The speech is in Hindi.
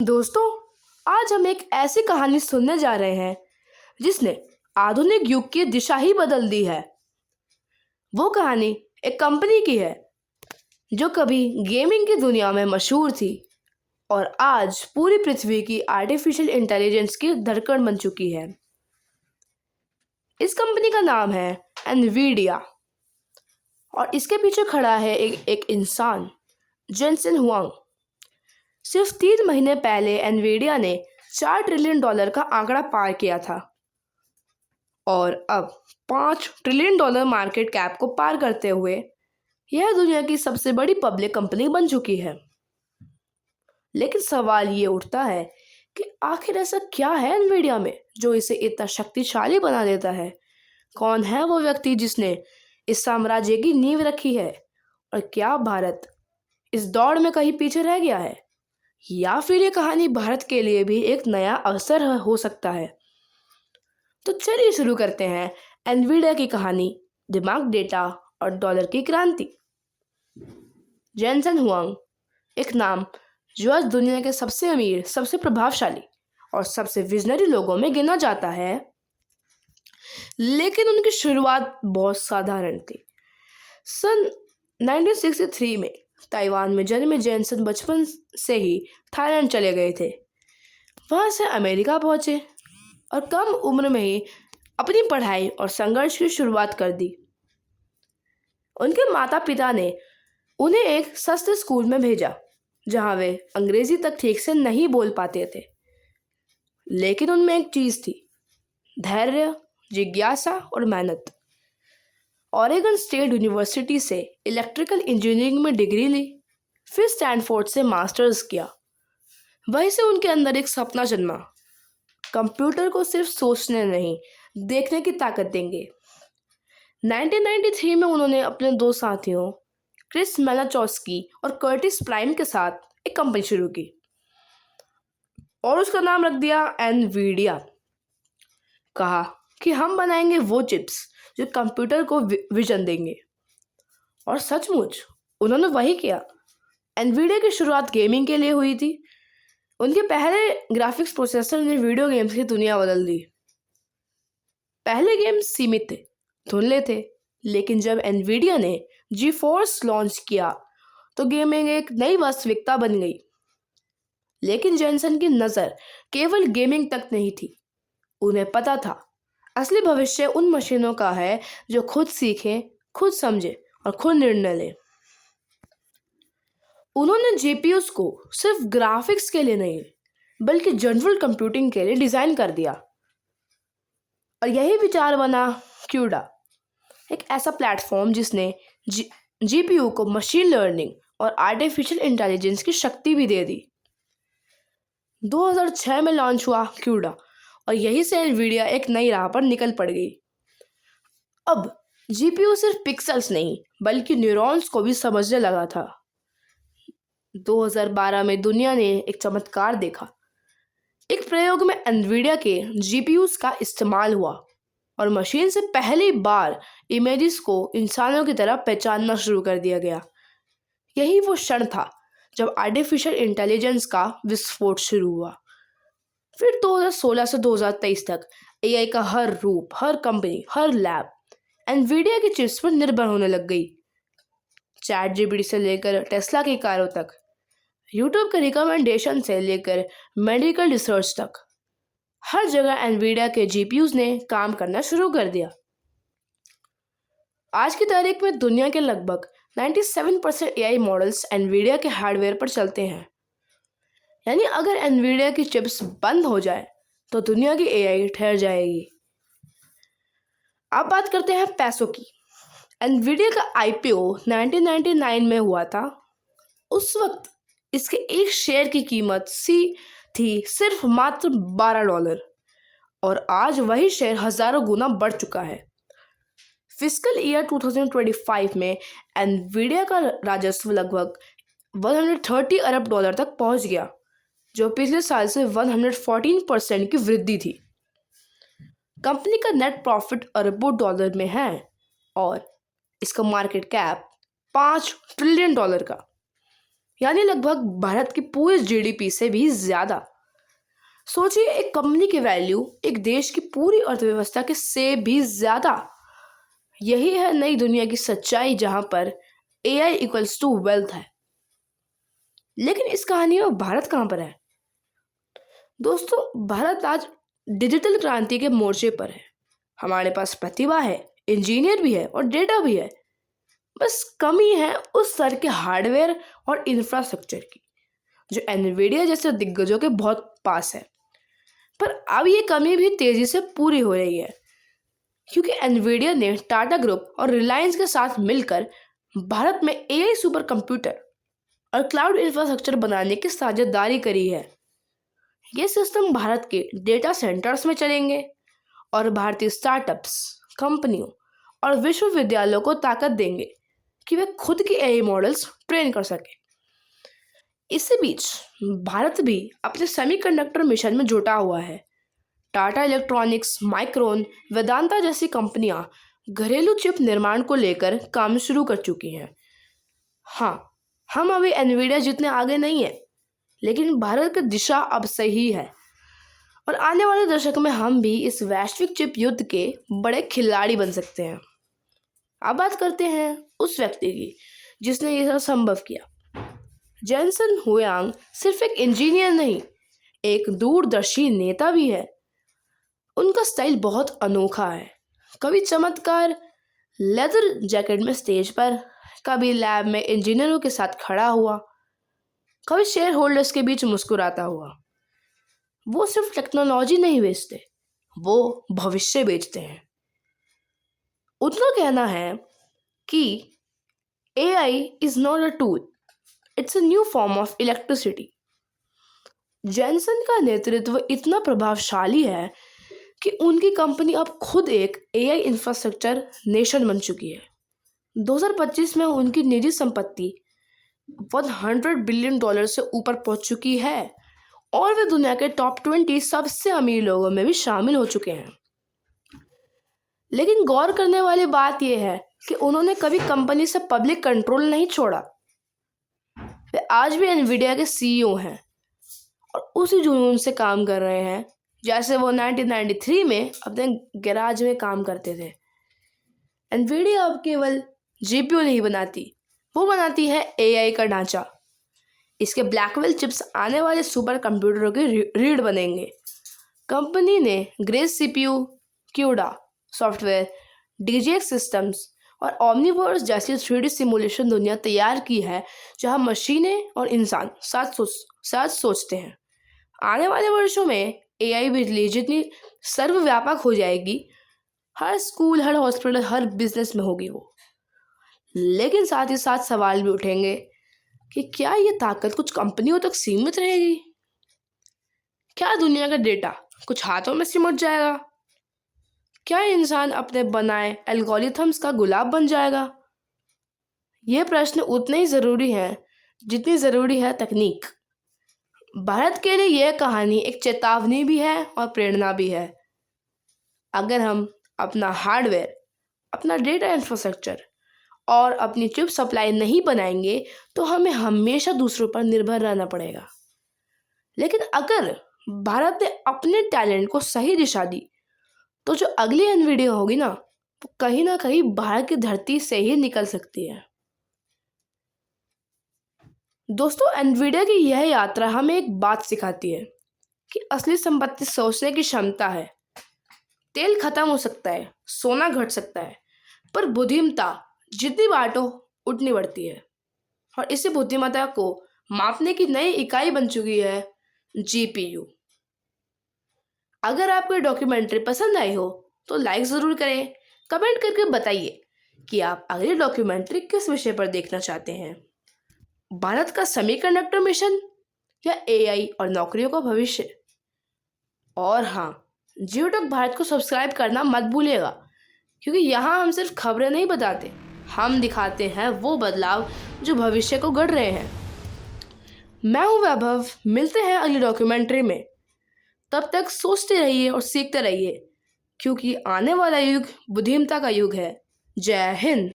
दोस्तों, आज हम एक ऐसी कहानी सुनने जा रहे हैं जिसने आधुनिक युग की दिशा ही बदल दी है। वो कहानी एक कंपनी की है जो कभी गेमिंग की दुनिया में मशहूर थी और आज पूरी पृथ्वी की आर्टिफिशियल इंटेलिजेंस की धड़कन बन चुकी है। इस कंपनी का नाम है एनवीडिया और इसके पीछे खड़ा है एक इंसान, जेनसेन हुआंग। सिर्फ 3 महीने पहले एनवीडिया ने $4 ट्रिलियन का आंकड़ा पार किया था और अब $5 ट्रिलियन मार्केट कैप को पार करते हुए यह दुनिया की सबसे बड़ी पब्लिक कंपनी बन चुकी है। लेकिन सवाल ये उठता है कि आखिर ऐसा क्या है एनवीडिया में जो इसे इतना शक्तिशाली बना देता है। कौन है वो व्यक्ति जिसने इस साम्राज्य की नींव रखी है, और क्या भारत इस दौड़ में कहीं पीछे रह गया है, या फिर ये कहानी भारत के लिए भी एक नया अवसर हो सकता है। तो चलिए शुरू करते हैं एनवीडिया की कहानी, दिमाग, डेटा और डॉलर की क्रांति। जेनसेन हुआंग एक नाम जो आज दुनिया के सबसे अमीर, सबसे प्रभावशाली और सबसे विजनरी लोगों में गिना जाता है, लेकिन उनकी शुरुआत बहुत साधारण थी। सन 1963 में ताइवान में जन्मे जेनसेन बचपन से ही थाईलैंड चले गए थे। वहाँ से अमेरिका पहुँचे और कम उम्र में ही अपनी पढ़ाई और संघर्ष की शुरुआत कर दी। उनके माता पिता ने उन्हें एक सस्ते स्कूल में भेजा जहाँ वे अंग्रेजी तक ठीक से नहीं बोल पाते थे, लेकिन उनमें एक चीज़ थी: धैर्य, जिज्ञासा और मेहनत। ऑरेगन स्टेट यूनिवर्सिटी से इलेक्ट्रिकल इंजीनियरिंग में डिग्री ली, फिर स्टैनफोर्ड से मास्टर्स किया। वहीं से उनके अंदर एक सपना जन्मा: कंप्यूटर को सिर्फ सोचने नहीं, देखने की ताकत देंगे। 1993 में उन्होंने अपने दो साथियों क्रिस मेलाचोस्की और कर्टिस प्राइम के साथ एक कंपनी शुरू की और उसका नाम रख दिया एनवीडिया। कहा कि हम बनाएंगे वो चिप्स जो कंप्यूटर को विजन देंगे, और सचमुच उन्होंने वही किया। एनवीडिया की शुरुआत गेमिंग के लिए हुई थी। उनके पहले ग्राफिक्स प्रोसेसर ने वीडियो गेम्स की दुनिया बदल दी। पहले गेम्स सीमित थे, धुंधले थे, लेकिन जब एनवीडिया ने जीफोर्स लॉन्च किया तो गेमिंग एक नई वास्तविकता बन गई। लेकिन जेनसन की नज़र केवल गेमिंग तक नहीं थी। उन्हें पता था असली भविष्य उन मशीनों का है जो खुद सीखें, खुद समझे और खुद निर्णय लें। उन्होंने जीपीयूस को सिर्फ ग्राफिक्स के लिए नहीं, बल्कि जनरल कंप्यूटिंग के लिए डिज़ाइन कर दिया, और यही विचार बना क्यूडा, एक ऐसा प्लेटफॉर्म जिसने जीपीयू को मशीन लर्निंग और आर्टिफिशियल इंटेलिजेंस की शक्ति भी दे दी। 2006 में लॉन्च हुआ क्यूडा, और यहीं से एनवीडिया एक नई राह पर निकल पड़ गई। अब जीपीयू सिर्फ पिक्सेल्स नहीं, बल्कि न्यूरॉन्स को भी समझने लगा था। 2012 में दुनिया ने एक चमत्कार देखा। एक प्रयोग में एनवीडिया के जीपीयूस का इस्तेमाल हुआ और मशीन से पहली बार इमेजेस को इंसानों की तरह पहचानना शुरू कर दिया गया। यही वो क्षण था जब आर्टिफिशियल इंटेलिजेंस का विस्फोट शुरू हुआ। फिर 2016 से 2023 तक एआई का हर रूप, हर कंपनी, हर लैब एनवीडिया की चिप्स पर निर्भर होने लग गई। चैट जीपीटी से लेकर टेस्ला की कारों तक, यूट्यूब के रिकमेंडेशन से लेकर मेडिकल रिसर्च तक, हर जगह एनवीडिया के जीपीयूज ने काम करना शुरू कर दिया। आज की तारीख में दुनिया के लगभग 97% एआई मॉडल्स एनवीडिया के हार्डवेयर पर चलते हैं। यानी अगर एनवीडिया की चिप्स बंद हो जाए तो दुनिया की एआई ठहर जाएगी। अब बात करते हैं पैसों की। एनवीडिया का आईपीओ 1999 में हुआ था। उस वक्त इसके एक शेयर की कीमत थी सिर्फ मात्र $12, और आज वही शेयर हजारों गुना बढ़ चुका है। फिस्कल ईयर 2025 में एनवीडिया का राजस्व लगभग $130 अरब तक पहुंच गया, जो पिछले साल से 114% की वृद्धि थी। कंपनी का नेट प्रॉफिट अरबों डॉलर में है और इसका मार्केट कैप $5 ट्रिलियन का। यानी लगभग भारत की पूरी जीडीपी से भी ज़्यादा। सोचिए, एक कंपनी की वैल्यू एक देश की पूरी अर्थव्यवस्था के से भी ज़्यादा। यही है नई दुनिया की सच्चाई, जहां पर एआई इक्वल्स टू वेल्थ है। लेकिन इस कहानी में भारत कहाँ पर है? दोस्तों, भारत आज डिजिटल क्रांति के मोर्चे पर है। हमारे पास प्रतिभा है, इंजीनियर भी है और डेटा भी है। बस कमी है उस स्तर के हार्डवेयर और इंफ्रास्ट्रक्चर की, जो एनवीडिया जैसे दिग्गजों के बहुत पास है। पर अब ये कमी भी तेजी से पूरी हो रही है, क्योंकि एनवीडिया ने टाटा ग्रुप और रिलायंस के साथ मिलकर भारत में एआई सुपर कंप्यूटर और क्लाउड इंफ्रास्ट्रक्चर बनाने की साझेदारी करी है। ये सिस्टम भारत के डेटा सेंटर्स में चलेंगे और भारतीय स्टार्टअप्स, कंपनियों और विश्वविद्यालयों को ताकत देंगे कि वे खुद के एआई मॉडल्स ट्रेन कर सकें। इसी बीच भारत भी अपने सेमीकंडक्टर मिशन में जुटा हुआ है। टाटा इलेक्ट्रॉनिक्स, माइक्रोन, वेदांता जैसी कंपनियां घरेलू चिप निर्माण को लेकर काम शुरू कर चुकी हैं। हाँ, हम अभी एनवीडिया जितने आगे नहीं हैं, लेकिन भारत की दिशा अब सही है और आने वाले दशक में हम भी इस वैश्विक चिप युद्ध के बड़े खिलाड़ी बन सकते हैं। अब बात करते हैं उस व्यक्ति की जिसने ये सब संभव किया। जेनसन हुयांग सिर्फ एक इंजीनियर नहीं, एक दूरदर्शी नेता भी है। उनका स्टाइल बहुत अनोखा है। कभी चमत्कार लेदर जैकेट में स्टेज पर, कभी लैब में इंजीनियरों के साथ खड़ा हुआ, कभी शेयर होल्डर्स के बीच मुस्कुराता हुआ। वो सिर्फ टेक्नोलॉजी नहीं बेचते, वो भविष्य बेचते हैं। उनका कहना है कि AI is not a tool, it's a new form of electricity. Jensen का नेतृत्व इतना प्रभावशाली है कि उनकी कंपनी अब खुद एक एआई इंफ्रास्ट्रक्चर नेशन बन चुकी है। 2025 में उनकी निजी संपत्ति $100 बिलियन से ऊपर पहुंच चुकी है और वे दुनिया के टॉप 20 सबसे अमीर लोगों में भी शामिल हो चुके हैं। लेकिन गौर करने वाली बात यह है कि उन्होंने कभी कंपनी से पब्लिक कंट्रोल नहीं छोड़ा। वे आज भी एनवीडिया के सीईओ हैं और उसी जुनून से काम कर रहे हैं जैसे वो 1993 में अपने गैराज में काम करते थे। एनवीडिया अब केवल जीपीयू नहीं बनाती, वो बनाती है एआई का ढांचा। इसके ब्लैकवेल चिप्स आने वाले सुपर कंप्यूटरों के रीढ़ बनेंगे। कंपनी ने Grace CPU, CUDA software, DGX systems और ओमनीवर्स जैसी 3D सिमुलेशन दुनिया तैयार की है, जहां मशीनें और इंसान साथ सोचते हैं। आने वाले वर्षों में एआई बिजली जितनी सर्वव्यापक हो जाएगी, हर स्कूल, हर हॉस्पिटल, हर बिजनेस में होगी वो। लेकिन साथ ही साथ सवाल भी उठेंगे कि क्या ये ताकत कुछ कंपनियों तक सीमित रहेगी? क्या दुनिया का डेटा कुछ हाथों में सिमट जाएगा? क्या इंसान अपने बनाए एल्गोरिथम्स का गुलाम बन जाएगा? ये प्रश्न उतने ही ज़रूरी हैं जितनी ज़रूरी है तकनीक। भारत के लिए यह कहानी एक चेतावनी भी है और प्रेरणा भी है। अगर हम अपना हार्डवेयर, अपना डेटा इंफ्रास्ट्रक्चर और अपनी चिप सप्लाई नहीं बनाएंगे तो हमें हमेशा दूसरों पर निर्भर रहना पड़ेगा। लेकिन अगर भारत ने अपने टैलेंट को सही दिशा दी तो जो अगली एनवीडिया होगी ना कहीं भारत की धरती से ही निकल सकती है। दोस्तों, एनवीडिया की यह यात्रा हमें एक बात सिखाती है कि असली संपत्ति सोचने की क्षमता है। तेल खत्म हो सकता है, सोना घट सकता है, पर बुद्धिमत्ता जितनी बांटो उतनी बढ़ती है। और इसी बुद्धिमत्ता को मापने की नई इकाई बन चुकी है जीपीयू। अगर आपको डॉक्यूमेंट्री पसंद आई हो तो लाइक ज़रूर करें, कमेंट करके बताइए कि आप अगली डॉक्यूमेंट्री किस विषय पर देखना चाहते हैं। भारत का सेमीकंडक्टर मिशन या एआई और नौकरियों का भविष्य? और हाँ, जियोटेक भारत को सब्सक्राइब करना मत भूलिएगा, क्योंकि यहाँ हम सिर्फ खबरें नहीं बताते, हम दिखाते हैं वो बदलाव जो भविष्य को गढ़ रहे हैं। मैं हूँ वैभव, मिलते हैं अगली डॉक्यूमेंट्री में। तब तक सोचते रहिए और सीखते रहिए, क्योंकि आने वाला युग बुद्धिमत्ता का युग है। जय हिंद।